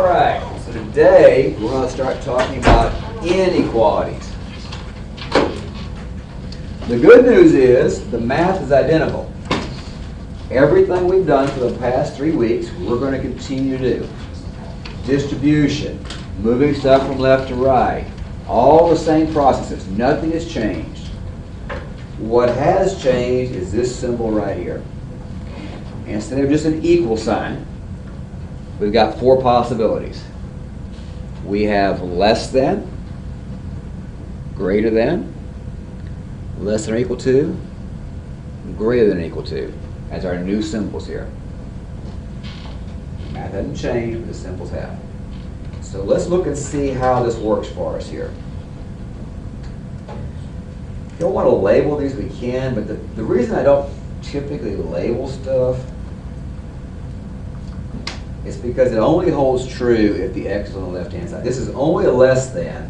All right, so today we're going to start talking about inequalities. The good news is the math is identical. Everything we've done for the past 3 weeks, we're going to continue to do. Distribution, moving stuff from left to right, all the same processes. Nothing has changed. What has changed is this symbol right here. Instead of just an equal sign, we've got 4 possibilities. We have less than, greater than, less than or equal to, greater than or equal to, as our new symbols here. Math hasn't changed, but the symbols have. So let's look and see how this works for us here. If you don't want to label these, we can, but the reason I don't typically label stuff is because it only holds true if the x is on the left-hand side. This is only a less than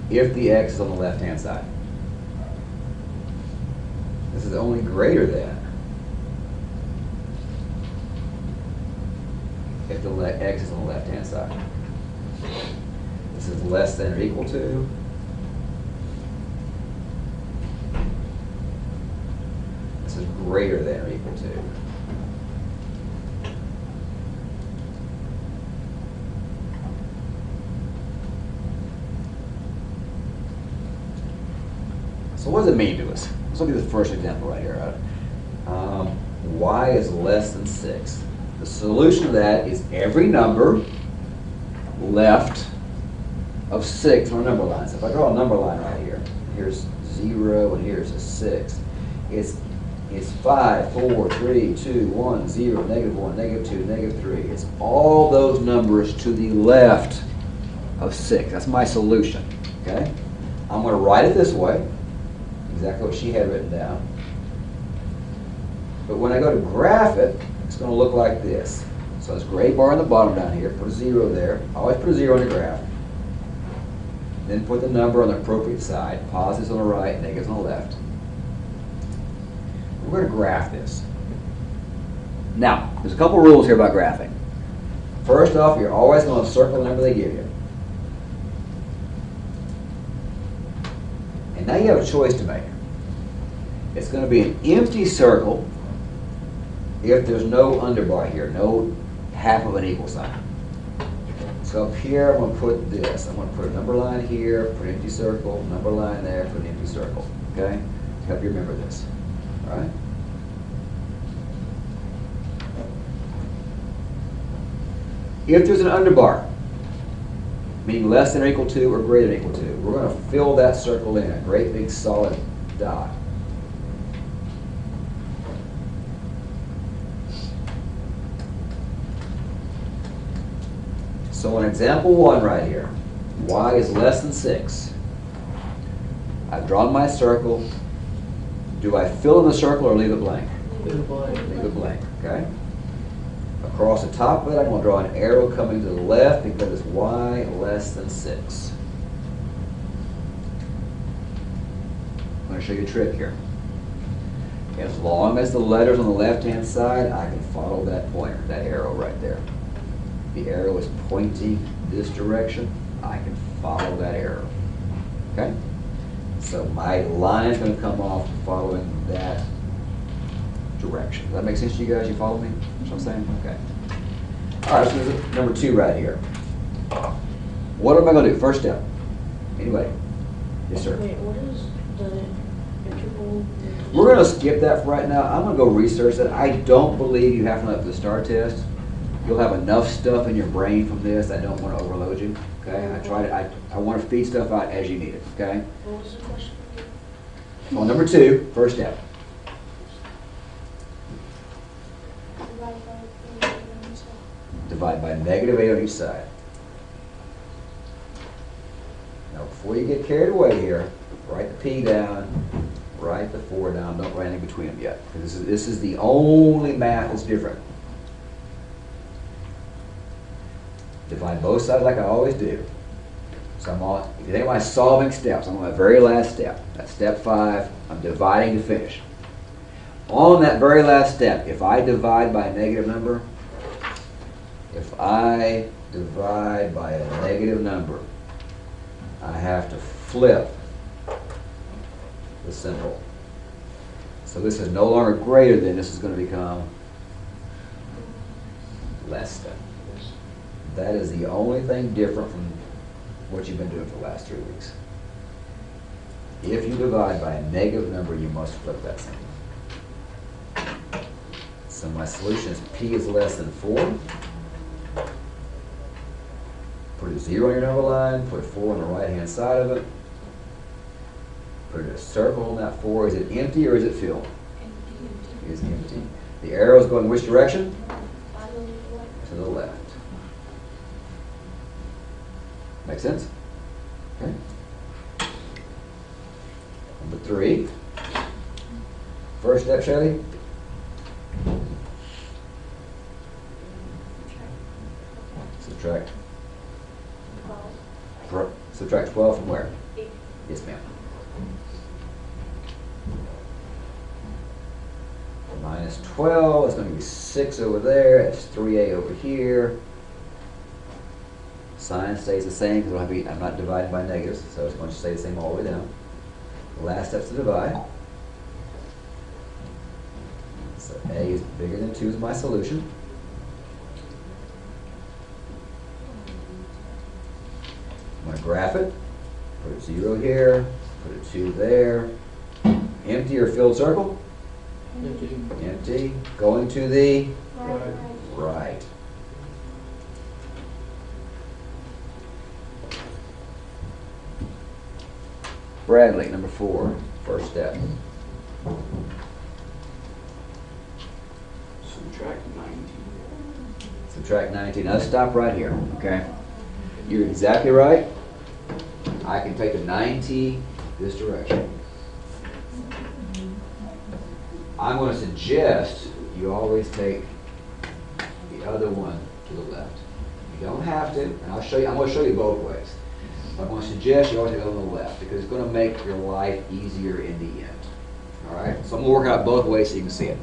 if the x is on the left-hand side. This is only greater than if the x is on the left-hand side. This is less than or equal to. This is greater than or equal to. So what does it mean to us? Let's look at the first example right here. Y is less than 6. The solution to that is every number left of 6 on a number line. So if I draw a number line right here, here's 0 and here's a 6. It's 5, 4, 3, 2, 1, 0, -1, -2, -3. It's all those numbers to the left of 6. That's my solution. Okay? I'm going to write it this way. Exactly what she had written down. But when I go to graph it, it's going to look like this. So this gray bar on the bottom down here, put a 0 there. Always put a 0 in the graph. Then put the number on the appropriate side. Positives on the right, negatives on the left. We're going to graph this. Now, there's a couple rules here about graphing. First off, you're always going to circle the number they give you. And now you have a choice to make. It's going to be an empty circle if there's no underbar here, no half of an equal sign. So up here, I'm going to put this. I'm going to put a number line here, put an empty circle, number line there, put an empty circle. Okay? To help you remember this. All right? If there's an underbar, meaning less than or equal to or greater than or equal to, we're going to fill that circle in, a great big solid dot. So in example 1 right here, y is less than 6. I've drawn my circle. Do I fill in the circle or leave it blank? Leave it blank. Leave it blank, okay? Across the top of it, I'm going to draw an arrow coming to the left because it's y less than 6. I'm going to show you a trick here. As long as the letter's on the left-hand side, I can follow that pointer, that arrow right there. The arrow is pointing this direction, I can follow that arrow. Okay? So my line is going to come off following that direction. Does that make sense to you guys? You follow me? That's what I'm saying? Okay. All right, so there's number 2 right here. What am I going to do? First step. Anybody? Yes, sir. Wait, what is the interval? We're going to skip that for right now. I'm going to go research that. I don't believe you have to know for the STAR test. You'll have enough stuff in your brain from this. I don't want to overload you. Okay? I want to feed stuff out as you need it. Okay? What was the question? Well, number 2, first step. Divide by -8 on each side. Now, before you get carried away here, write the P down, write the 4 down. Don't write anything between them yet, because this is the only math that's different. Divide both sides like I always do. So if you think of my solving steps, I'm on my very last step. That's step 5. I'm dividing to finish. On that very last step, if I divide by a negative number, If I divide by a negative number, I have to flip the symbol. So this is no longer greater than, this is going to become less than. That is the only thing different from what you've been doing for the last 3 weeks. If you divide by a negative number, you must flip that symbol. So my solution is p is less than 4. Put a 0 on your number line, put a 4 on the right-hand side of it. Put a circle on that 4. Is it empty or is it filled? Empty. It is empty. The arrow is going which direction? To the left. Make sense? Okay. Number 3. First step, Shelley. Subtract. Subtract 12 from where? 8. Yes, ma'am. Minus 12 is going to be 6 over there. That's 3a over here. Sign stays the same because I'm not dividing by negatives, so it's going to stay the same all the way down. The last step's to divide. So a is bigger than 2 is my solution. I'm going to graph it. Put a 0 here. Put a 2 there. Empty or filled circle? Empty. Empty. Going to the Right. right. Bradley, number 4, first step. Subtract 19. Subtract 19. Now let's stop right here, okay? You're exactly right. I can take the 90 this direction. I'm going to suggest you always take the other one to the left. You don't have to, and I'll show you. I'm going to show you both ways. But I'm going to suggest you always take it on the left because it's going to make your life easier in the end. All right? So I'm going to work out both ways so you can see it.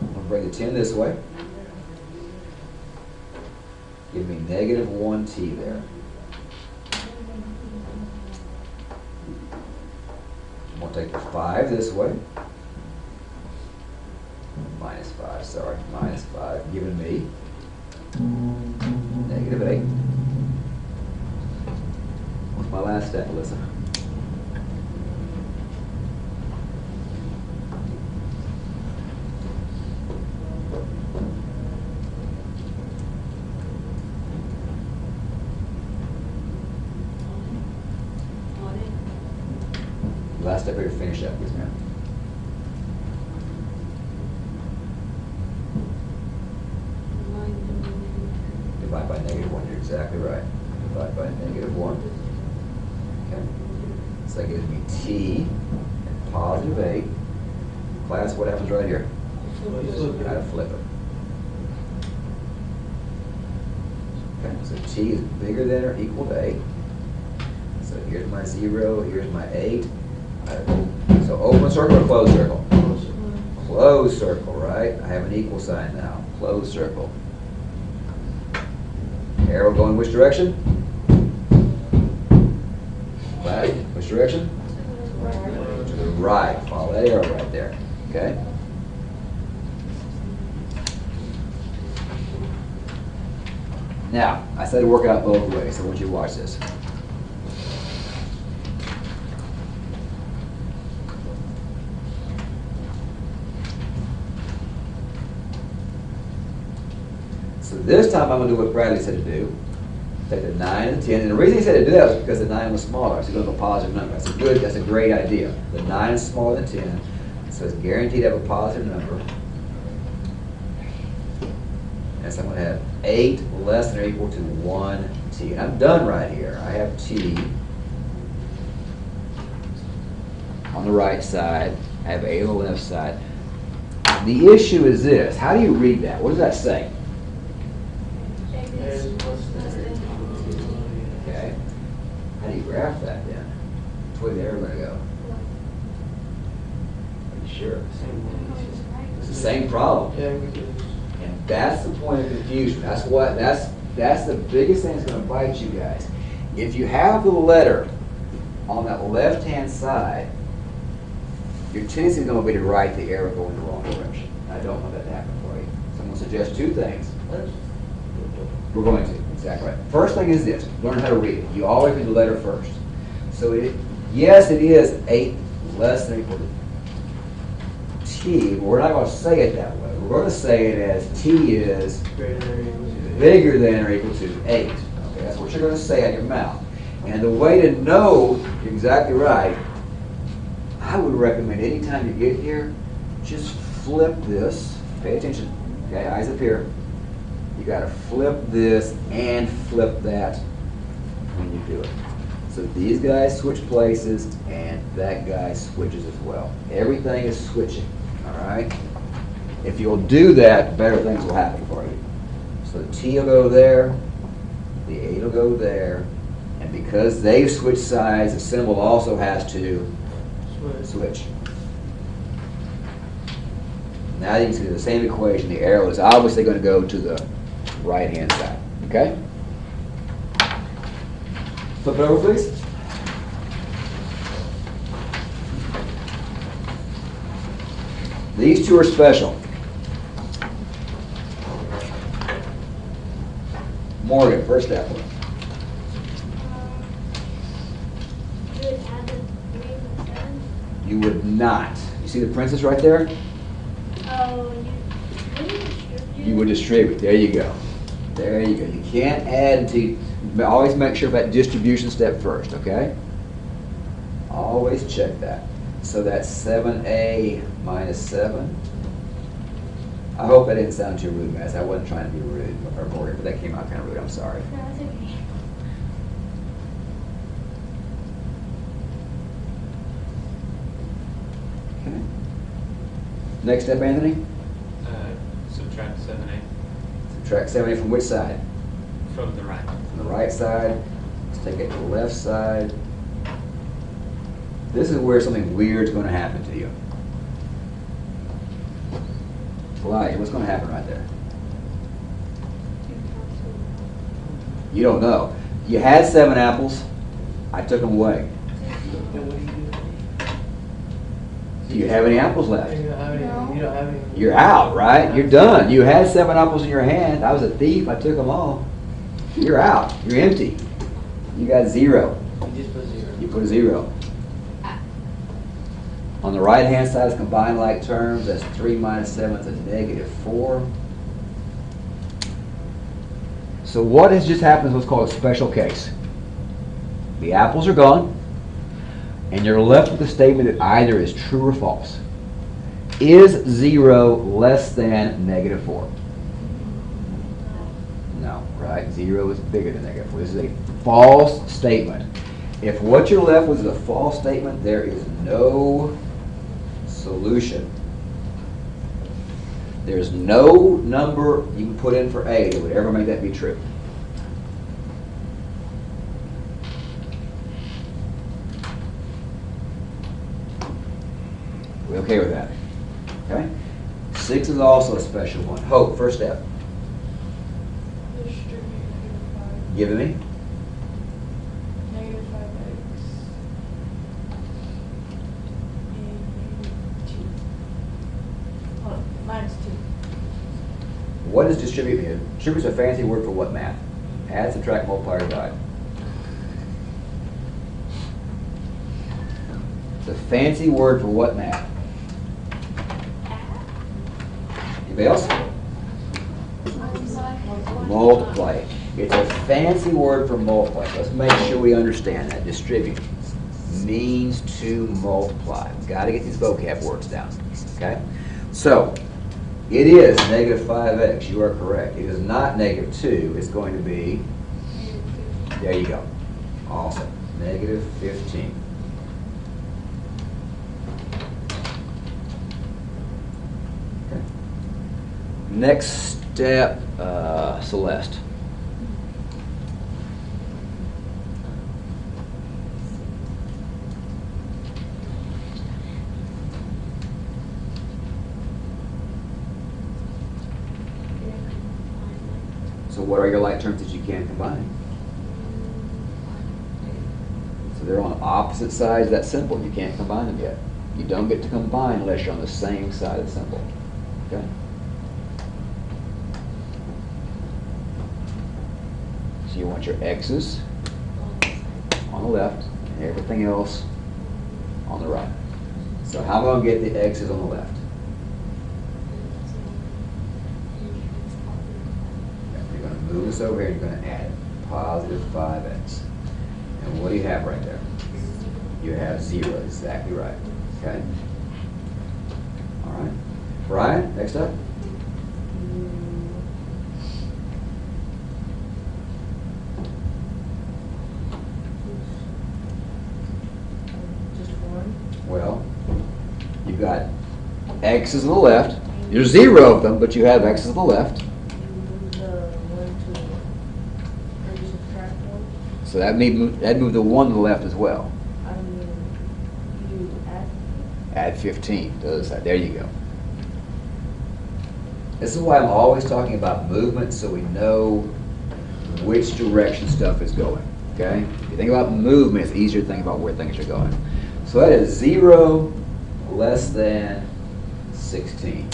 I'm going to bring the 10 this way. Give me negative 1t there. I'm going to take the 5 this way. Minus 5, sorry. Minus 5, giving me negative 8. What's my last step, Alyssa? Last step here to finish up, please, ma'am. Divide by negative 1, you're exactly right. Divide by negative 1. Okay. So that gives me t and positive 8. Class, what happens right here? Gotta flip it. Okay, so t is bigger than or equal to 8. So here's my 0, here's my 8. So open circle or closed circle? Closed circle, right? I have an equal sign now. Closed circle. Arrow going which direction? Right. Which direction? To the right. Follow that arrow right there. Okay? Now, I said to work it out both ways, so I want you to watch this. So this time I'm going to do what Bradley said to do. Take the 9 and the 10. And the reason he said to do that was because the 9 was smaller. So you're going to go a positive number. That's a great idea. The 9 is smaller than 10. So it's guaranteed to have a positive number. And so I'm going to have 8 less than or equal to 1t. And I'm done right here. I have t on the right side. I have 8 on the left side. The issue is this. How do you read that? What does that say? Okay. How do you graph that then? Which way the arrow going to go? Are you sure? It's the same problem. Yeah, we did. That's the point of confusion. That's the biggest thing that's gonna bite you guys. If you have the letter on that left-hand side, your tendency is gonna be to write the arrow going the wrong direction. I don't want that to happen for you. So I'm gonna suggest two things. We're going to, exactly right. First thing is this, learn how to read it. You always read the letter first. So yes, it is 8 less than or equal to t, but we're not going to say it that way. We're going to say it as t is Greater than or equal to. bigger than or equal to 8. Okay, that's what you're going to say out of your mouth. And the way to know you're exactly right, I would recommend anytime you get here, just flip this. Pay attention. Okay, eyes up here. You got to flip this and flip that when you do it. So these guys switch places, and that guy switches as well. Everything is switching, all right? If you'll do that, better things will happen for you. So the T will go there, the 8 will go there, and because they've switched sides, the symbol also has to switch. Now you can see the same equation. The arrow is obviously going to go to the right-hand side, okay? Flip it over, please. These two are special. Morgan, first step. You would add the 3 and the 7? You would not. You see the princess right there? Oh, you distribute? You would distribute. There you go. There you go. You can't add until you always make sure that distribution step first, okay? Always check that. So that's 7a minus 7. I hope that didn't sound too rude, guys. I wasn't trying to be rude or boring, but that came out kind of rude. I'm sorry. No, it's okay. Okay. Next step, Anthony. Subtract 7a Subtract 7a from which side? from the right. From the right side. Let's take it to the left side. This is where something weird is going to happen to you. Elijah, what's going to happen right there? You don't know. You had 7 apples. I took them away. Then what do you do? Do you have any apples left? You don't have any. You don't have any. You're out, right? You're done. You had 7 apples in your hand. I was a thief. I took them all. You're out. You're empty. You got 0. You just put 0. You put a 0. On the right-hand side is combined like terms. That's 3 minus 7 is a negative 4. So what has just happened is what's called a special case. The apples are gone, and you're left with a statement that either is true or false. Is 0 less than negative 4? No, right? 0 is bigger than negative 4. This is a false statement. If what you're left with is a false statement, there is no solution. There's no number you can put in for A that would ever make that be true. We okay with that? Okay? 6 is also a special one. Hope, first step. Distribute -5. Give it me. Negative 5x. And -2. Oh, minus 2. What does distribute mean? Distribute is a fancy word for what math? Add, subtract, multiply, or divide. It's a fancy word for what math? Anybody else? Multiply. It's a fancy word for multiply. Let's make sure we understand that. Distribute means to multiply. We've got to get these vocab words down. Okay? So, it is negative 5x. You are correct. It is not negative 2. It's going to be, there you go. Awesome. Negative 15. Okay. Next step, Celeste. So what are your like terms that you can combine? So they're on opposite sides of that symbol. You can't combine them yet. You don't get to combine unless you're on the same side of the symbol. Okay? So you want your x's on the left and everything else on the right. So how am I going to get the x's on the left? You're going to move this over here and you're going to add positive 5x. And what do you have right there? You have 0, exactly right. Okay? All right. Brian, next up. Just one. Well, you've got x's on the left. There's 0 of them, but you have x's on the left. You move the one to, or you subtract one. So that'd move the 1 to the left as well. I mean, you add. Add 15 to the other side. There you go. This is why I'm always talking about movement, so we know which direction stuff is going. Okay? If you think about movement, it's easier to think about where things are going. So that is 0 less than 16.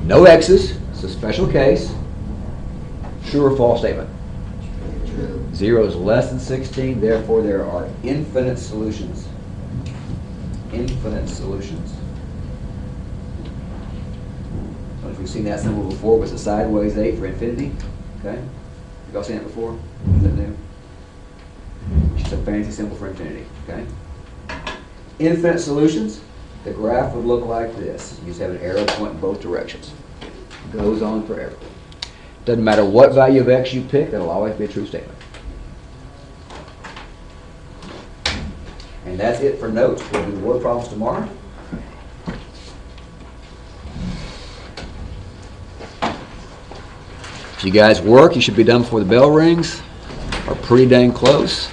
No x's. It's a special case. True or false statement? True. 0 is less than 16, therefore there are infinite solutions. Infinite solutions. If we've seen that symbol before, was a sideways 8 for infinity. Okay? You all seen it before? Is that new? It's just a fancy symbol for infinity. Okay? Infinite solutions, the graph would look like this. You just have an arrow pointing both directions. Goes on forever. Doesn't matter what value of x you pick, that'll always be a true statement. And that's it for notes. We'll do word problems tomorrow. If you guys work, you should be done before the bell rings, or pretty dang close.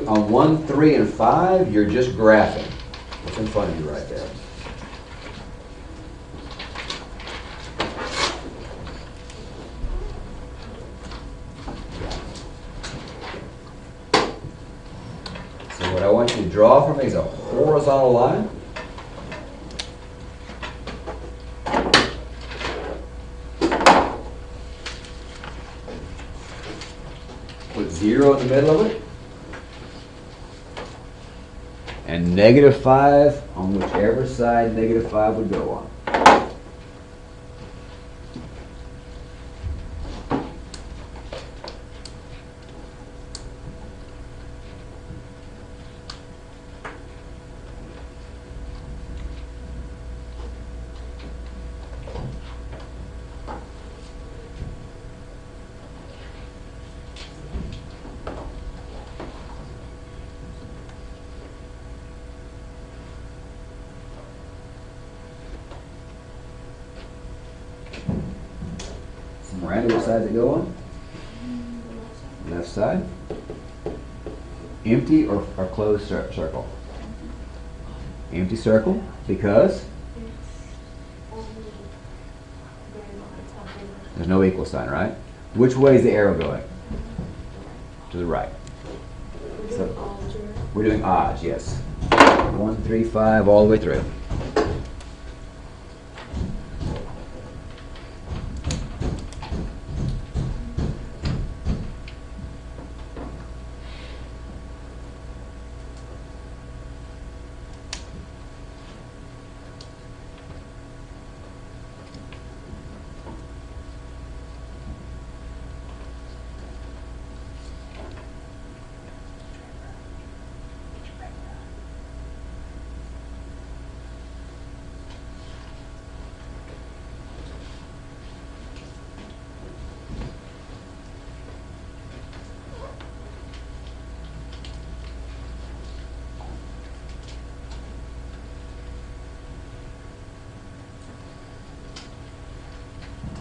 On 1, 3, and 5, you're just graphing what's in front of you right there. So what I want you to draw for me is a horizontal line. Put 0 in the middle of it. And -5 on whichever side -5 would go on. Miranda, what side does it go on? Left side. Empty or closed circle? Empty circle, because there's no equal sign, right? Which way is the arrow going? To the right. So we're doing odds, yes. 1, 3, 5, all the way through.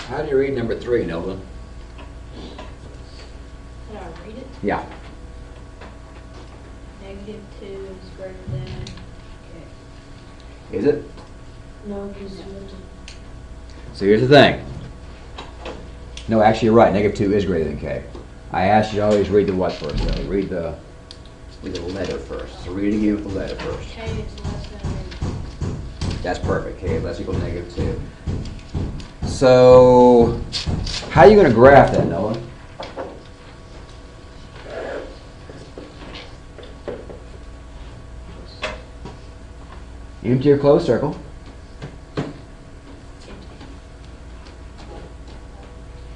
How do you read number 3, Nolan? Can I read it? Yeah. Negative 2 is greater than, okay. Is it? No, because So here's the thing. No, actually, you're right. Negative 2 is greater than k. I asked you to always read the what first, though. Read the letter first. So read it again with the letter first. K is less than or That's perfect. K is less equal to negative 2. So, how are you going to graph that, Noah? Empty or closed circle?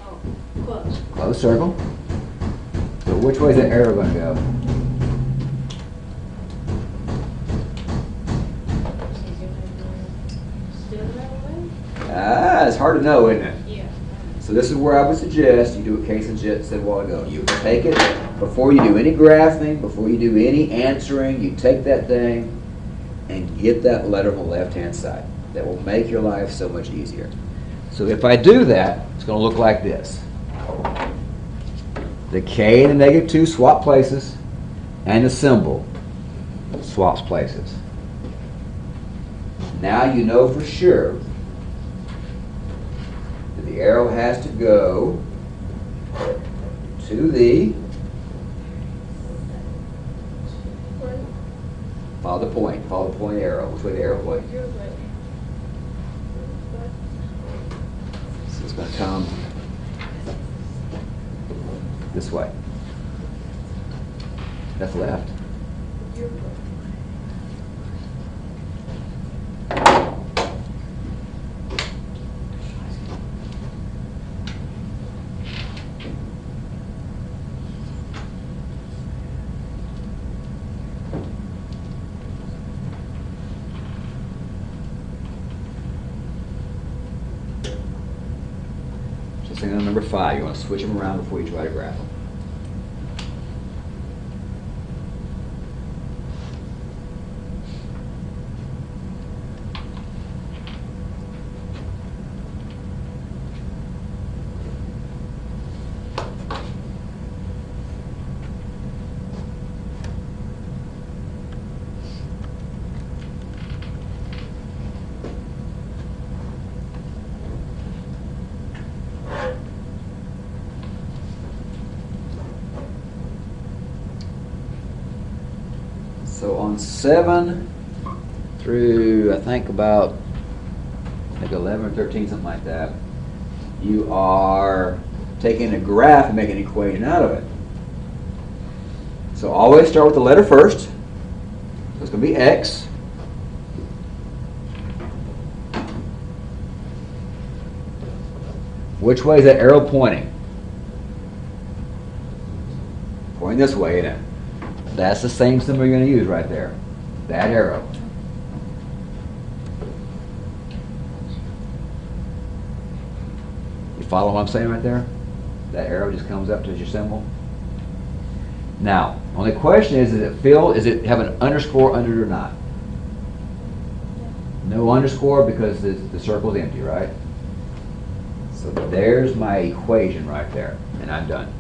oh, close. Closed circle. So which way is that arrow going to go? Still that way? Ah, it's hard to know, isn't it? Yeah. So this is where I would suggest you do what Casey said a while ago. You take it, before you do any graphing, before you do any answering, you take that thing and get that letter on the left-hand side. That will make your life so much easier. So if I do that, it's going to look like this. The K and the negative 2 swap places, and the symbol swaps places. Now you know for sure that the arrow has to go to the, follow the point arrow. Which way the arrow points? Your way. So it's going to come this way. That's left. Your way. So thing on number 5, you want to switch them around before you try to graph them. So on 7 through, I think about like 11 or 13, something like that, you are taking a graph and making an equation out of it. So always start with the letter first. So it's going to be x. Which way is that arrow pointing? Pointing this way, isn't it? That's the same symbol you're going to use right there. That arrow. You follow what I'm saying right there? That arrow just comes up to your symbol. Now, only question is it filled? Is it have an underscore under it or not? No underscore because the circle is empty, right? So there's my equation right there, and I'm done.